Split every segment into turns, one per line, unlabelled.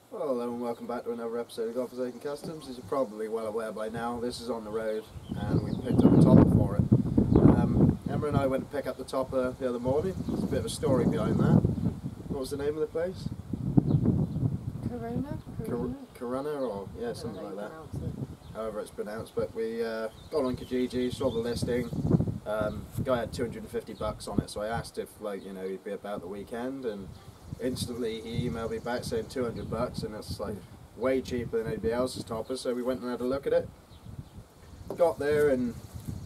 Well, hello and welcome back to another episode of Godforsaken Customs. As you're probably well aware by now, this is on the road and we picked up a topper for it. Emma and I went to pick up the topper the other morning. There's a bit of a story behind that. What was the name of the place? Corunna or yeah, something like that. However it's pronounced. But we got on Kijiji, saw the listing. The guy had $250 on it, so I asked if he'd be about the weekend, and instantly he emailed me back saying $200, and it's like way cheaper than anybody else's topper. So we went and had a look at it. Got there, and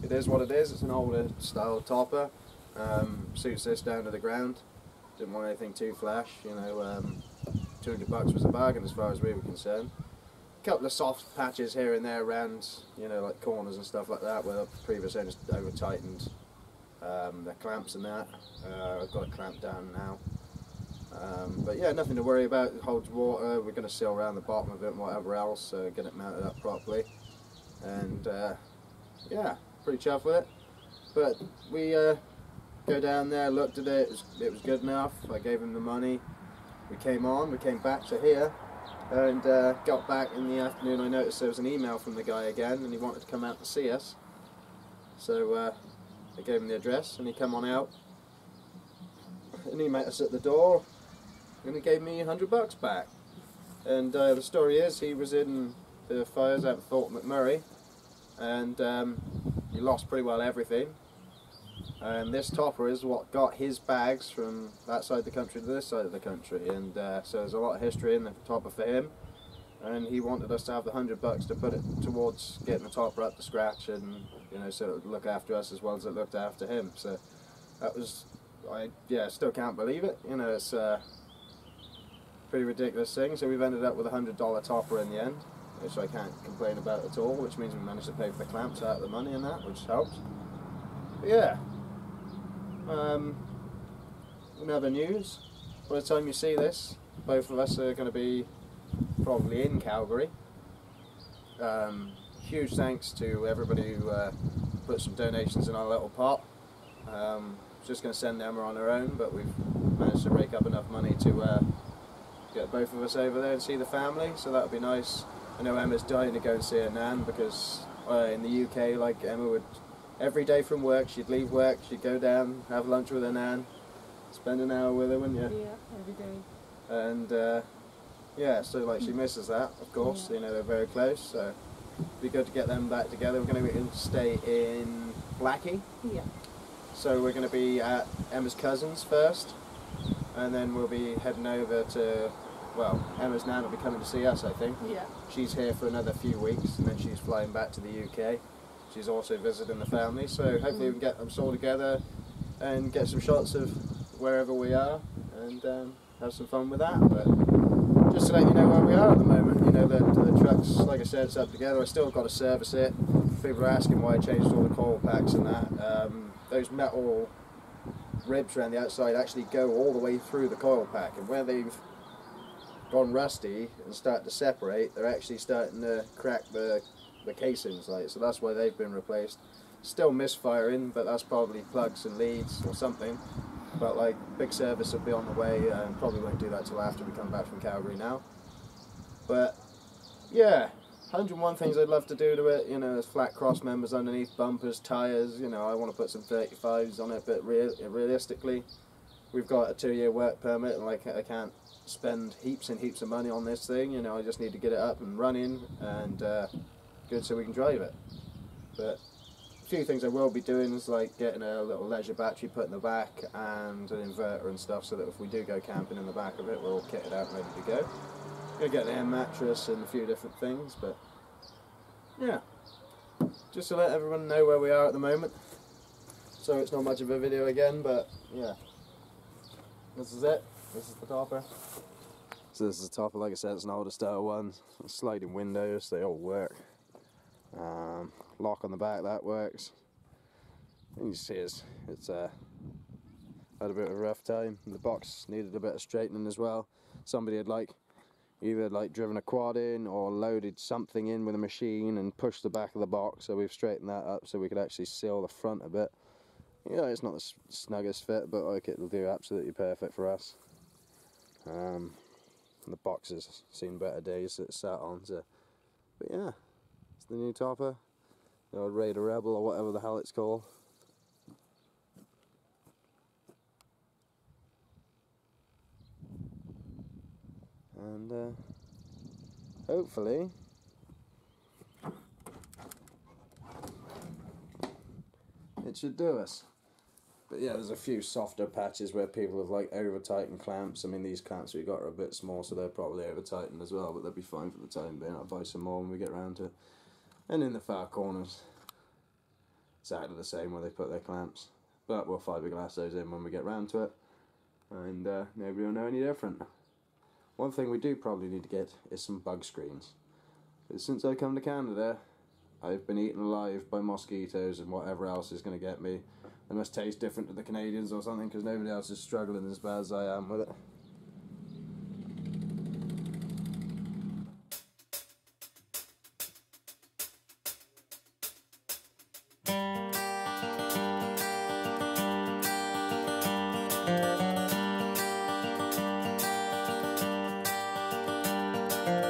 it is what it is. It's an older style topper. Suits this down to the ground. Didn't want anything too flash. $200 was a bargain as far as we were concerned. A couple of soft patches here and there around, like corners and stuff like that, where the previous owners over tightened their clamps and that. I've got it clamped down now. But yeah, nothing to worry about. It holds water. We're going to seal around the bottom of it and whatever else, get it mounted up properly. And yeah, pretty chuffed with it. But we go down there, looked at it. It was good enough. I gave him the money. We came back to here, and got back in the afternoon. I noticed there was an email from the guy again, and he wanted to come out to see us. So I gave him the address, and he come on out, and he met us at the door, and he gave me $100 back. And the story is, he was in the fires out of Fort McMurray, and he lost pretty well everything. And this topper is what got his bags from that side of the country to this side of the country, and so there's a lot of history in the topper for him, and he wanted us to have the $100 to put it towards getting the topper up to scratch, and so it would look after us as well as it looked after him. So that was, I still can't believe it. It's a pretty ridiculous thing. So we've ended up with a $100 topper in the end, which I can't complain about at all, which means we managed to pay for the clamps out of the money and that, which helps. But yeah. In other news, by the time you see this, both of us are going to be probably in Calgary. Huge thanks to everybody who put some donations in our little pot. Just going to send Emma on her own, but we've managed to rake up enough money to get both of us over there and see the family, so that would be nice. I know Emma's dying to go and see her nan, because in the UK, like, Emma would every day from work, she'd leave work, she'd go down, have lunch with her nan, spend an hour with her, wouldn't you?
Yeah, every day.
And yeah, so like she misses that, of course.
Yeah.
They're very close, so it'd be good to get them back together. We're going to stay in Blackie.
Yeah.
So we're going to be at Emma's cousin's first, and then we'll be heading over to, well, Emma's nan will be coming to see us, I think.
Yeah.
She's here for another few weeks, and then she's flying back to the UK. She's also visiting the family, so hopefully we can get them all together and get some shots of wherever we are, and have some fun with that. But just to let you know where we are at the moment, the truck's, like I said, it's up together. I still got to service it. People are asking why I changed all the coil packs and that. Those metal ribs around the outside actually go all the way through the coil pack, and where they've gone rusty and start to separate, they're actually starting to crack the casings, so that's why they've been replaced. Still misfiring, but that's probably plugs and leads or something. But like, big service will be on the way, and probably won't do that till after we come back from Calgary now. But yeah, 101 things I'd love to do to it. There's flat cross members underneath, bumpers, tyres. I want to put some 35s on it, but realistically, we've got a 2-year work permit, and I can't spend heaps and heaps of money on this thing. I just need to get it up and running, and good so we can drive it. But a few things I will be doing is like getting a little leisure battery put in the back, and an inverter and stuff, so that if we do go camping in the back of it, we're all kitted out and ready to go. Gonna get an air mattress and a few different things, but yeah, just to let everyone know where we are at the moment. So it's not much of a video again, but yeah, this is it. This is the topper. So this is the topper. Like I said, it's an older style one. Sliding windows, they all work. Lock on the back, that works. And you see it's had a bit of a rough time. The box needed a bit of straightening as well. Somebody had either driven a quad in or loaded something in with a machine and pushed the back of the box, so we've straightened that up so we could actually seal the front a bit. It's not the snuggest fit, but it'll do absolutely perfect for us. The box has seen better days that it's sat on. So, but yeah, it's the new topper, the old Raider Rebel or whatever the hell it's called. And hopefully it should do us. But yeah, there's a few softer patches where people have like over tightened clamps. I mean, these clamps we got are a bit small, so they're probably over tightened as well, but they'll be fine for the time being. I'll buy some more when we get around to it. And in the far corners, exactly the same where they put their clamps, but we'll fiberglass those in when we get round to it, and nobody will know any different. One thing we do probably need to get is some bug screens. Because since I come to Canada, I've been eaten alive by mosquitoes and whatever else is going to get me. They must taste different to the Canadians or something, because nobody else is struggling as bad as I am with it.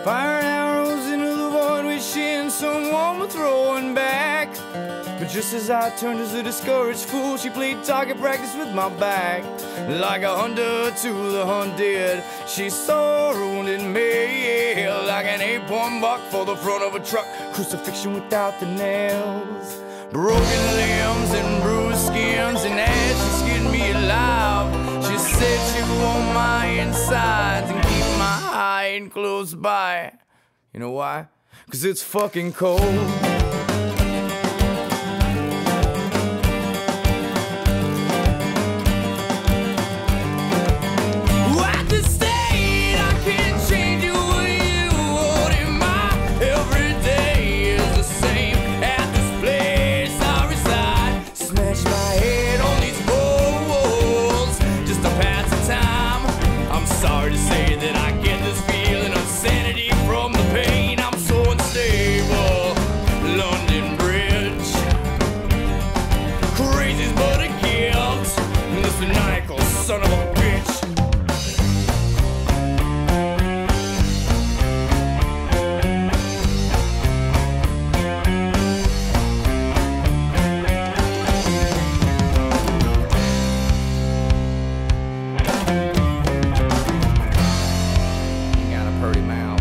Firing arrows into the void, wishing someone would throw one back. But just as I turned as a discouraged fool, she played target practice with my back. Like a hunter to the hunted, she surrounded me. Like an 8-point buck for the front of a truck, crucifixion without the nails. Broken limbs and bruised skins, and as she skinned me alive, she said she would want my insides and keep my hide close by. You know why? 'Cause it's fucking cold. Sorry to say that I get this feeling of sanity from the pain. I'm so unstable. London Bridge, crazy's but a gift. This maniacal son of a bitch. Pretty mouth.